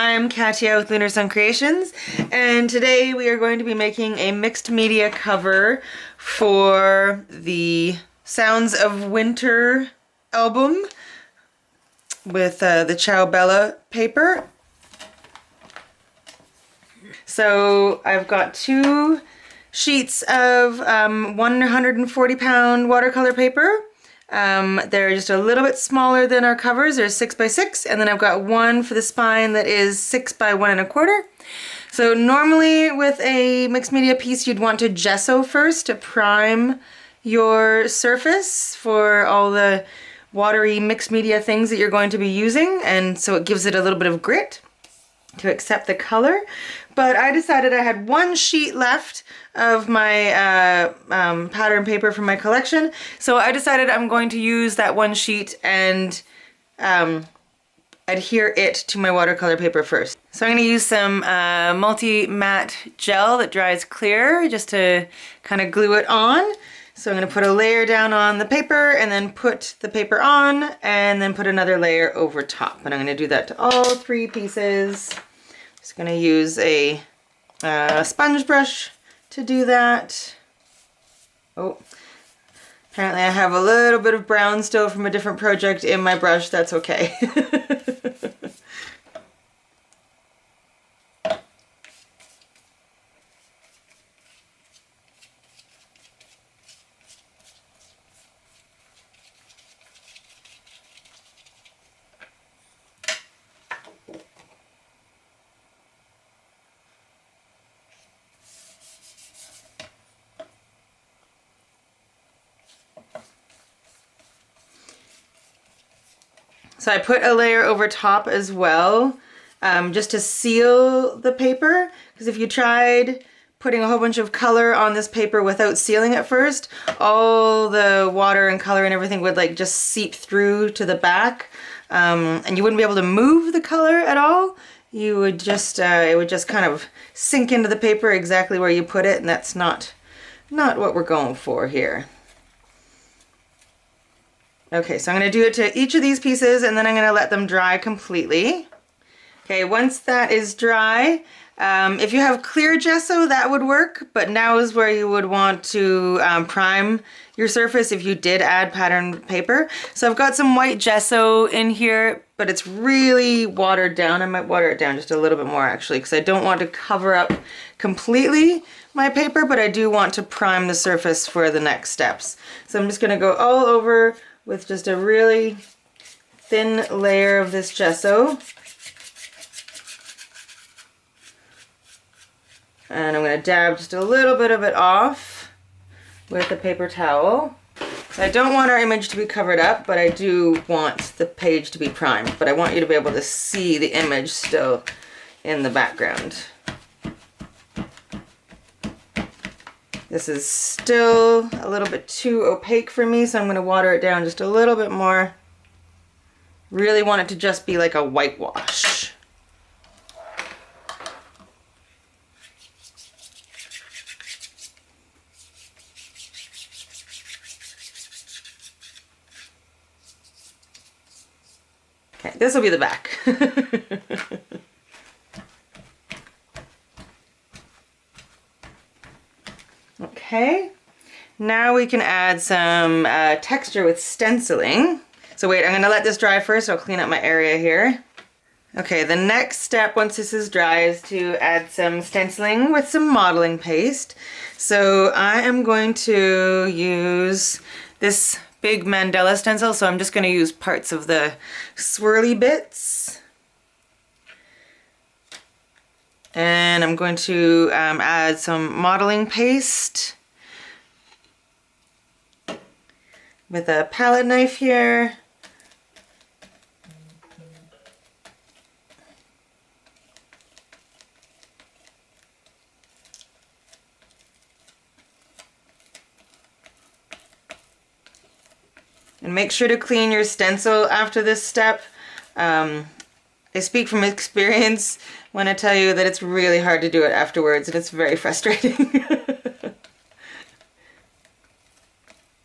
I'm Katia with Lunar Sun Creations, and today we are going to be making a mixed media cover for the Sounds of Winter album with the Ciao Bella paper. So I've got 2 sheets of 140-pound watercolor paper. They're just a little bit smaller than our covers. They're 6 by 6, and then I've got one for the spine that is 6 by 1 1/4. So normally with a mixed media piece you'd want to gesso first to prime your surface for all the watery mixed media things that you're going to be using, and so it gives it a little bit of grit to accept the color. But I decided I had 1 sheet left of my pattern paper from my collection, so I decided I'm going to use that 1 sheet and adhere it to my watercolor paper first. So I'm going to use some multi-matte gel that dries clear just to kind of glue it on. So I'm going to put a layer down on the paper and then put the paper on and then put another layer over top. And I'm going to do that to all 3 pieces. Just going to use a sponge brush to do that. Oh, apparently I have a little bit of brown still from a different project in my brush. That's okay. So I put a layer over top as well, just to seal the paper, because if you tried putting a whole bunch of color on this paper without sealing it first, all the water and color and everything would like just seep through to the back, and you wouldn't be able to move the color at all. You would just, it would just kind of sink into the paper exactly where you put it, and that's not what we're going for here. Okay, so I'm going to do it to each of these pieces and then I'm going to let them dry completely. Okay, once that is dry, if you have clear gesso that would work, but now is where you would want to prime your surface if you did add pattern paper. So I've got some white gesso in here, but it's really watered down. I might water it down just a little bit more actually, because I don't want to cover up completely my paper, but I do want to prime the surface for the next steps. So I'm just going to go all over with just a really thin layer of this gesso. And I'm going to dab just a little bit of it off with a paper towel. So I don't want our image to be covered up, but I do want the page to be primed. But I want you to be able to see the image still in the background. This is still a little bit too opaque for me, so I'm going to water it down just a little bit more. Really want it to just be like a whitewash. Okay, this will be the back. Okay, now we can add some texture with stenciling. So wait, I'm going to let this dry first. I'll clean up my area here. Okay, the next step once this is dry is to add some stenciling with some modeling paste. So I am going to use this big mandala stencil, so I'm just going to use parts of the swirly bits. And I'm going to add some modeling paste with a palette knife here. And make sure to clean your stencil after this step. I speak from experience when I tell you that it's really hard to do it afterwards, and it's very frustrating.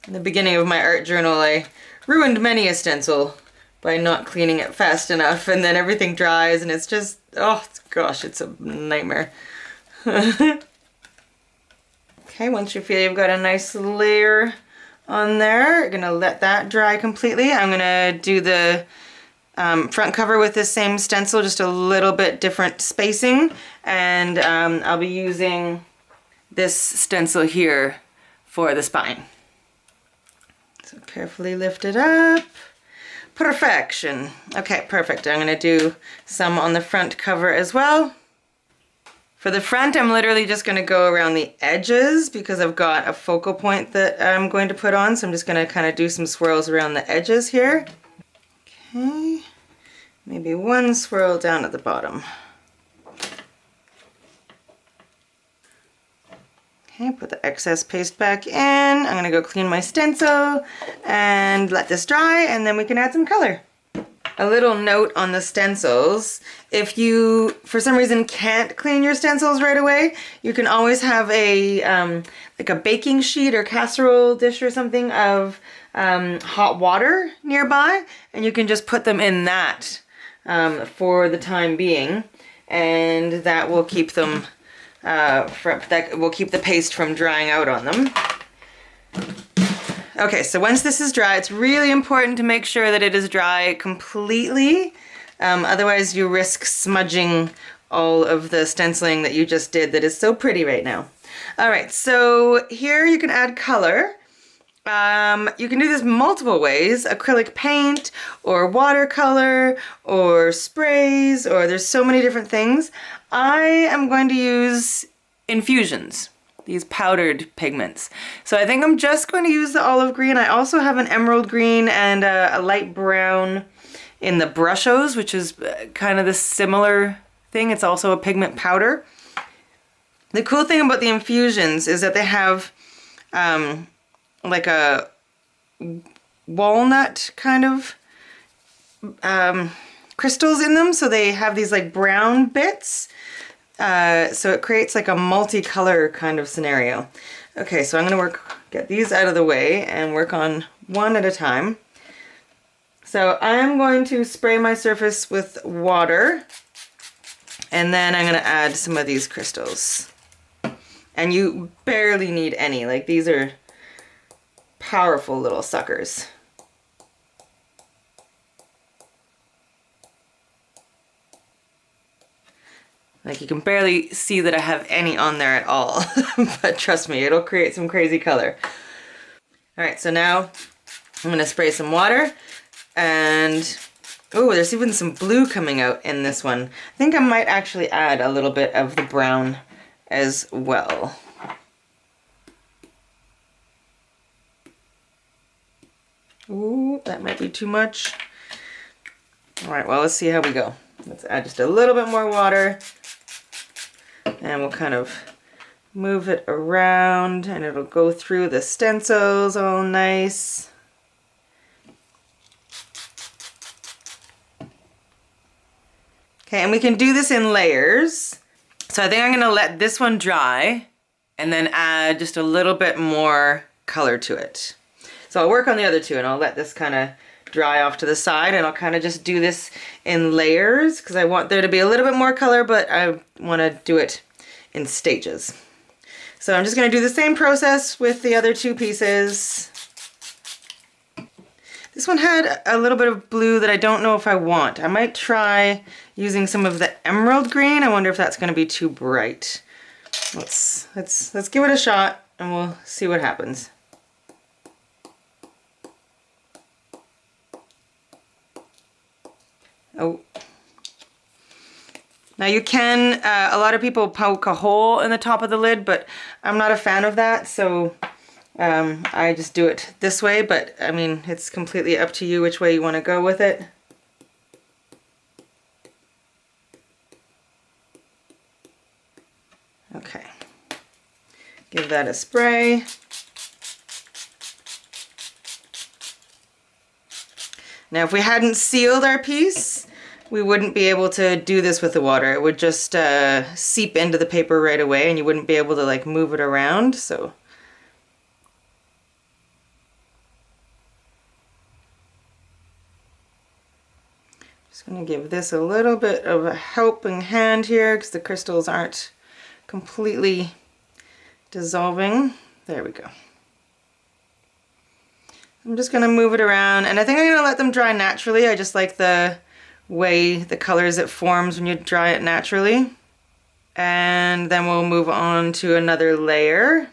In the beginning of my art journal, I ruined many a stencil by not cleaning it fast enough, and then everything dries and it's just, oh gosh, it's a nightmare. Okay, once you feel you've got a nice layer on there, you're gonna let that dry completely. I'm gonna do the front cover with this same stencil, just a little bit different spacing, and I'll be using this stencil here for the spine. So carefully lift it up. Perfection. Okay, perfect. I'm gonna do some on the front cover as well. For the front, I'm literally just gonna go around the edges because I've got a focal point that I'm going to put on, so I'm just gonna kind of do some swirls around the edges here. Okay, maybe one swirl down at the bottom. Okay, put the excess paste back in. I'm gonna go clean my stencil and let this dry, and then we can add some color. A little note on the stencils: if you, for some reason, can't clean your stencils right away, you can always have a like a baking sheet or casserole dish or something of hot water nearby, and you can just put them in that for the time being, and that will keep them that will keep the paste from drying out on them. Okay, so once this is dry, it's really important to make sure that it is dry completely. Otherwise you risk smudging all of the stenciling that you just did that is so pretty right now. All right, so here you can add color. You can do this multiple ways: acrylic paint or watercolor or sprays, or there's so many different things. I am going to use infusions, these powdered pigments. So I think I'm just going to use the olive green. I also have an emerald green and a light brown in the Brushos, which is kind of the similar thing. It's also a pigment powder. The cool thing about the infusions is that they have like a walnut kind of crystals in them, so they have these like brown bits, so it creates like a multicolor kind of scenario. Okay, so I'm gonna get these out of the way and work on one at a time. So I'm going to spray my surface with water, and then I'm gonna add some of these crystals. And you barely need any, like these are powerful little suckers. Like you can barely see that I have any on there at all, but trust me, it'll create some crazy color. All right, so now I'm gonna spray some water, and oh, there's even some blue coming out in this one. I think I might actually add a little bit of the brown as well. Ooh, that might be too much. All right, well, let's see how we go. Let's add just a little bit more water, and we'll kind of move it around, and it'll go through the stencils all nice. Okay, and we can do this in layers. So I think I'm gonna let this one dry and then add just a little bit more color to it. So I'll work on the other two, and I'll let this kind of dry off to the side, and I'll kind of just do this in layers because I want there to be a little bit more color, but I want to do it in stages. So I'm just going to do the same process with the other two pieces. This one had a little bit of blue that I don't know if I want. I might try using some of the emerald green. I wonder if that's going to be too bright. Let's give it a shot, and we'll see what happens. Oh. Now you can, a lot of people poke a hole in the top of the lid, but I'm not a fan of that, so I just do it this way, but I mean, it's completely up to you which way you want to go with it. Okay. Give that a spray. Now if we hadn't sealed our piece, we wouldn't be able to do this with the water. It would just seep into the paper right away, and you wouldn't be able to like move it around. So Just gonna give this a little bit of a helping hand here because the crystals aren't completely dissolving. There we go. I'm just gonna move it around, and I think I'm gonna let them dry naturally. I just like the way the colors it forms when you dry it naturally. And then we'll move on to another layer.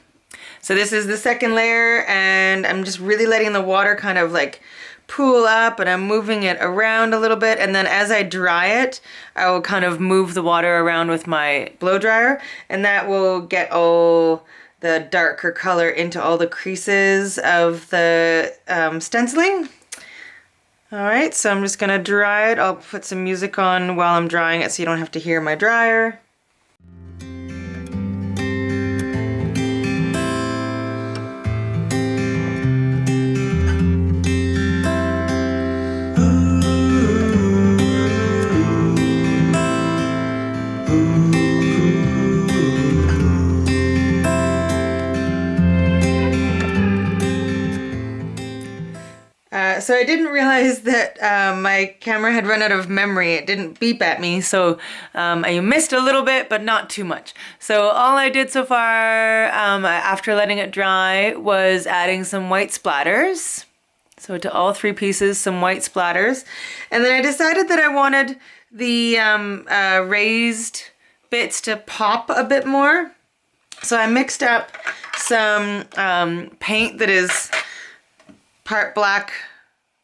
So this is the second layer, and I'm just really letting the water kind of like pool up, and I'm moving it around a little bit, and then as I dry it, I will kind of move the water around with my blow dryer, and that will get all the darker color into all the creases of the stenciling. All right, so I'm just gonna dry it. I'll put some music on while I'm drying it so you don't have to hear my dryer. So I didn't realize that my camera had run out of memory. It didn't beep at me, so I missed a little bit, but not too much. So all I did so far after letting it dry was adding some white splatters. So to all three pieces, some white splatters. And then I decided that I wanted the raised bits to pop a bit more. So I mixed up some paint that is part black,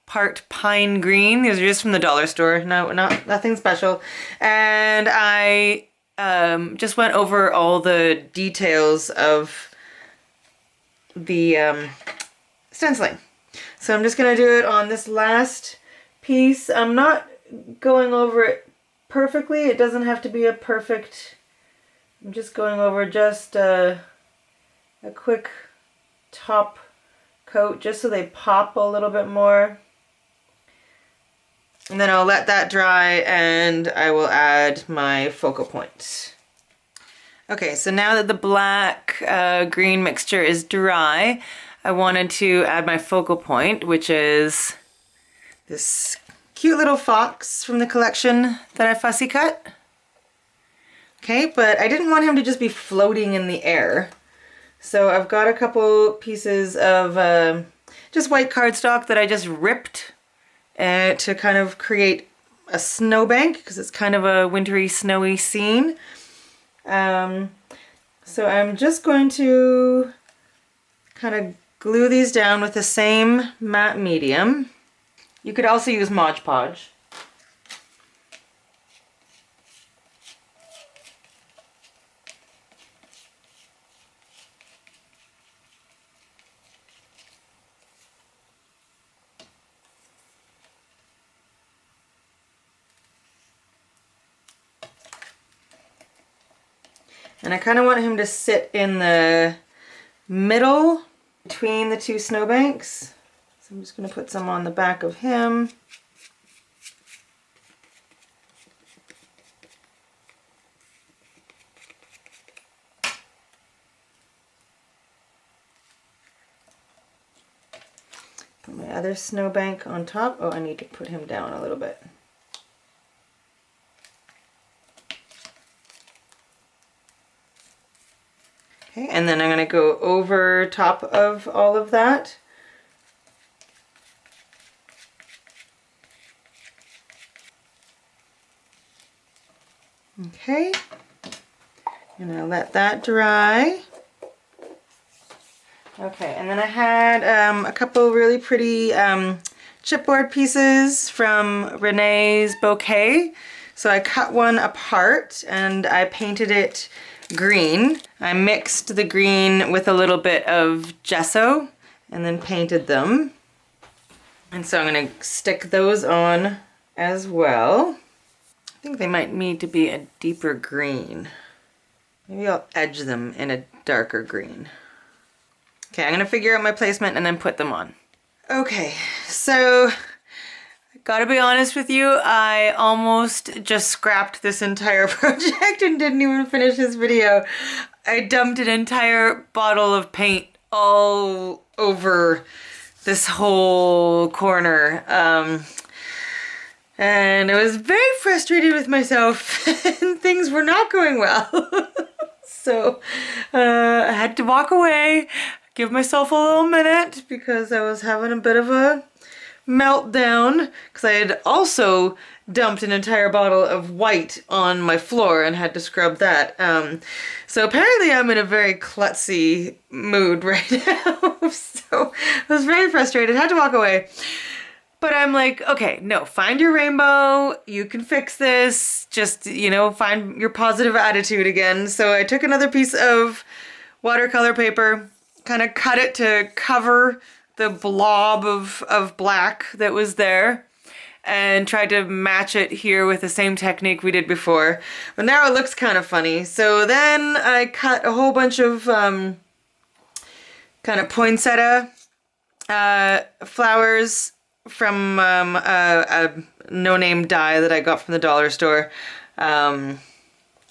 part pine green. These are just from the dollar store. No, nothing special. And I just went over all the details of the stenciling. So I'm just gonna do it on this last piece. I'm not going over it perfectly. It doesn't have to be a perfect, I'm just going over just a quick top coat just so they pop a little bit more. And then I'll let that dry and I will add my focal point. Okay, so now that the black green mixture is dry, I wanted to add my focal point, which is this cute little fox from the collection that I fussy cut. Okay, but I didn't want him to just be floating in the air. So I've got a couple pieces of just white cardstock that I just ripped to kind of create a snowbank because it's kind of a wintry, snowy scene. So I'm just going to kind of glue these down with the same matte medium. You could also use Mod Podge. And I kind of want him to sit in the middle between the two snowbanks. So I'm just going to put some on the back of him. Put my other snowbank on top. Oh, I need to put him down a little bit. Okay, and then I'm going to go over top of all of that. Okay, and I'll let that dry. Okay, and then I had a couple really pretty chipboard pieces from Renee's Bouquet. So I cut one apart and I painted it green. I mixed the green with a little bit of gesso and then painted them. And so I'm going to stick those on as well. I think they might need to be a deeper green. Maybe I'll edge them in a darker green. Okay, I'm going to figure out my placement and then put them on. Okay, so gotta be honest with you, I almost just scrapped this entire project and didn't even finish this video. I dumped an entire bottle of paint all over this whole corner. And I was very frustrated with myself and things were not going well. So I had to walk away, give myself a little minute because I was having a bit of a meltdown because I had also dumped an entire bottle of white on my floor and had to scrub that. So apparently I'm in a very klutzy mood right now. So I was very frustrated, had to walk away. But I'm like, okay, no, find your rainbow. You can fix this. Just, you know, find your positive attitude again. So I took another piece of watercolor paper, kind of cut it to cover the blob of black that was there, and tried to match it here with the same technique we did before. But now it looks kind of funny. So then I cut a whole bunch of kind of poinsettia flowers from a no-name dye that I got from the dollar store. At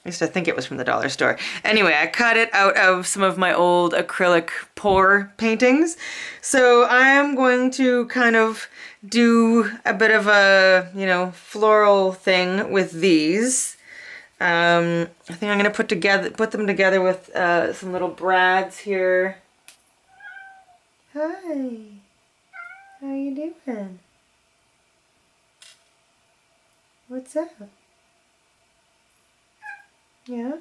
least I think it was from the dollar store. Anyway, I cut it out of some of my old acrylic pour paintings. So I am going to kind of do a bit of a, you know, floral thing with these. I think I'm gonna put them together with some little brads here. Hi. How you doing? What's up? Yeah?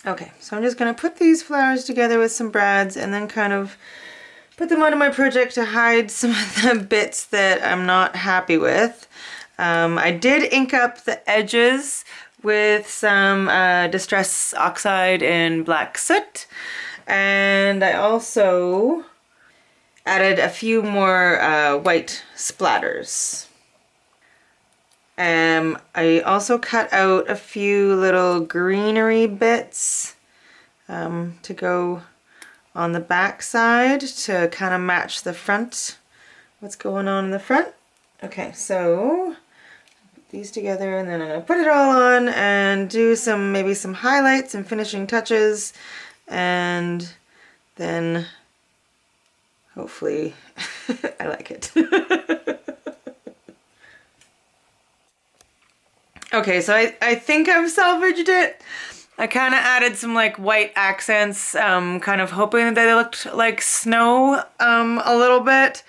Okay, so I'm just going to put these flowers together with some brads and then kind of put them onto my project to hide some of the bits that I'm not happy with. I did ink up the edges with some Distress Oxide and Black Soot. And I also added a few more white splatters. I also cut out a few little greenery bits to go on the back side to kind of match the front, what's going on in the front. Okay, so put these together and then I'm going to put it all on and do maybe some highlights and finishing touches. And then hopefully I like it. Okay, so I think I've salvaged it. I kind of added some like white accents, kind of hoping that they looked like snow a little bit.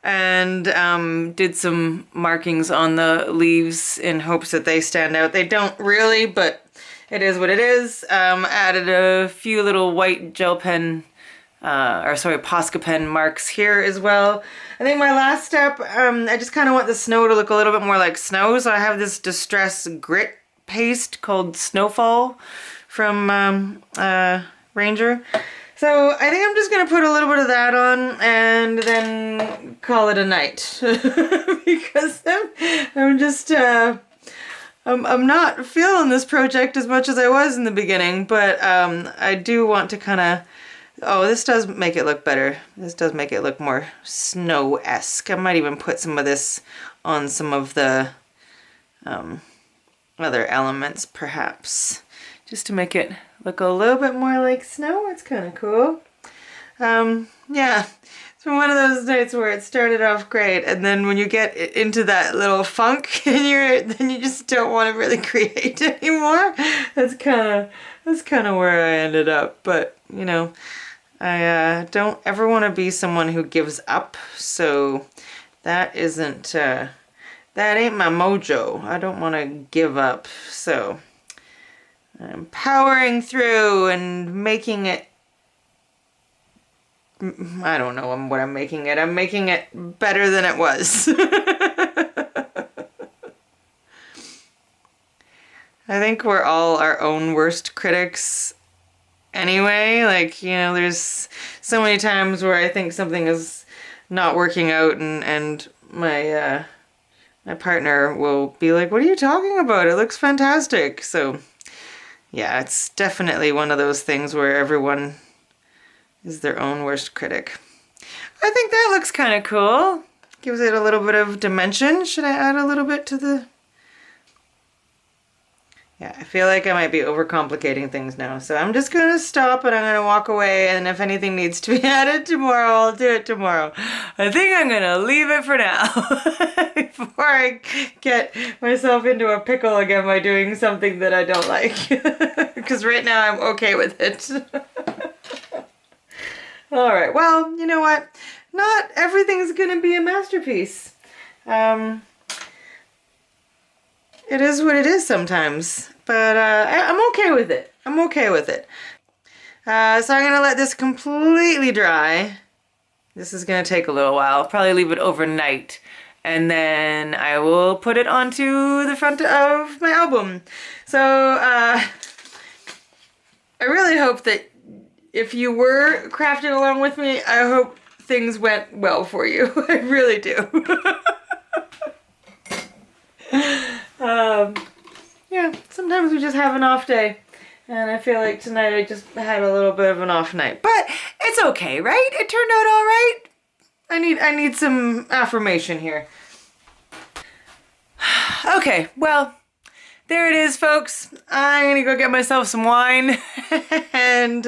And did some markings on the leaves in hopes that they stand out. They don't really, but it is what it is. Added a few little white gel pen, Posca pen marks here as well. I think my last step, I just kind of want the snow to look a little bit more like snow. So I have this Distress grit paste called Snowfall from Ranger. So I think I'm just going to put a little bit of that on and then call it a night. Because I'm just... I'm not feeling this project as much as I was in the beginning, but I do want to kind of... Oh, this does make it look better. This does make it look more snow-esque. I might even put some of this on some of the other elements, perhaps. Just to make it look a little bit more like snow. It's kind of cool. Yeah. It's been one of those nights where it started off great, and then when you get into that little funk, and then you just don't want to really create anymore. That's kind of where I ended up. But you know, I don't ever want to be someone who gives up. So that isn't that ain't my mojo. I don't want to give up. So I'm powering through and making it. I don't know what I'm making it. I'm making it better than it was. I think we're all our own worst critics anyway. Like, you know, there's so many times where I think something is not working out and my my partner will be like, "What are you talking about? It looks fantastic." So yeah, it's definitely one of those things where everyone is their own worst critic. I think that looks kind of cool. Gives it a little bit of dimension. Should I add a little bit to the... Yeah, I feel like I might be overcomplicating things now. So I'm just going to stop and I'm going to walk away. And if anything needs to be added tomorrow, I'll do it tomorrow. I think I'm going to leave it for now before I get myself into a pickle again by doing something that I don't like. Because right now I'm okay with it. All right, well, you know what? Not everything's going to be a masterpiece. It is what it is sometimes, but I'm okay with it. I'm okay with it. So I'm going to let this completely dry. This is going to take a little while. I'll probably leave it overnight. And then I will put it onto the front of my album. So I really hope that if you were crafting along with me, I hope things went well for you. I really do. Yeah, sometimes we just have an off day, and I feel like tonight I just had a little bit of an off night, but it's okay, right? It turned out all right. I need some affirmation here. Okay, well, there it is, folks. I'm gonna go get myself some wine and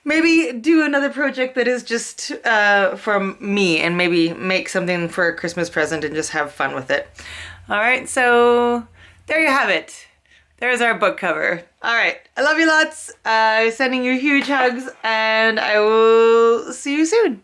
maybe do another project that is just for me, and maybe make something for a Christmas present and just have fun with it. All right, so there you have it. There's our book cover. All right, I love you lots. Sending you huge hugs, and I will see you soon.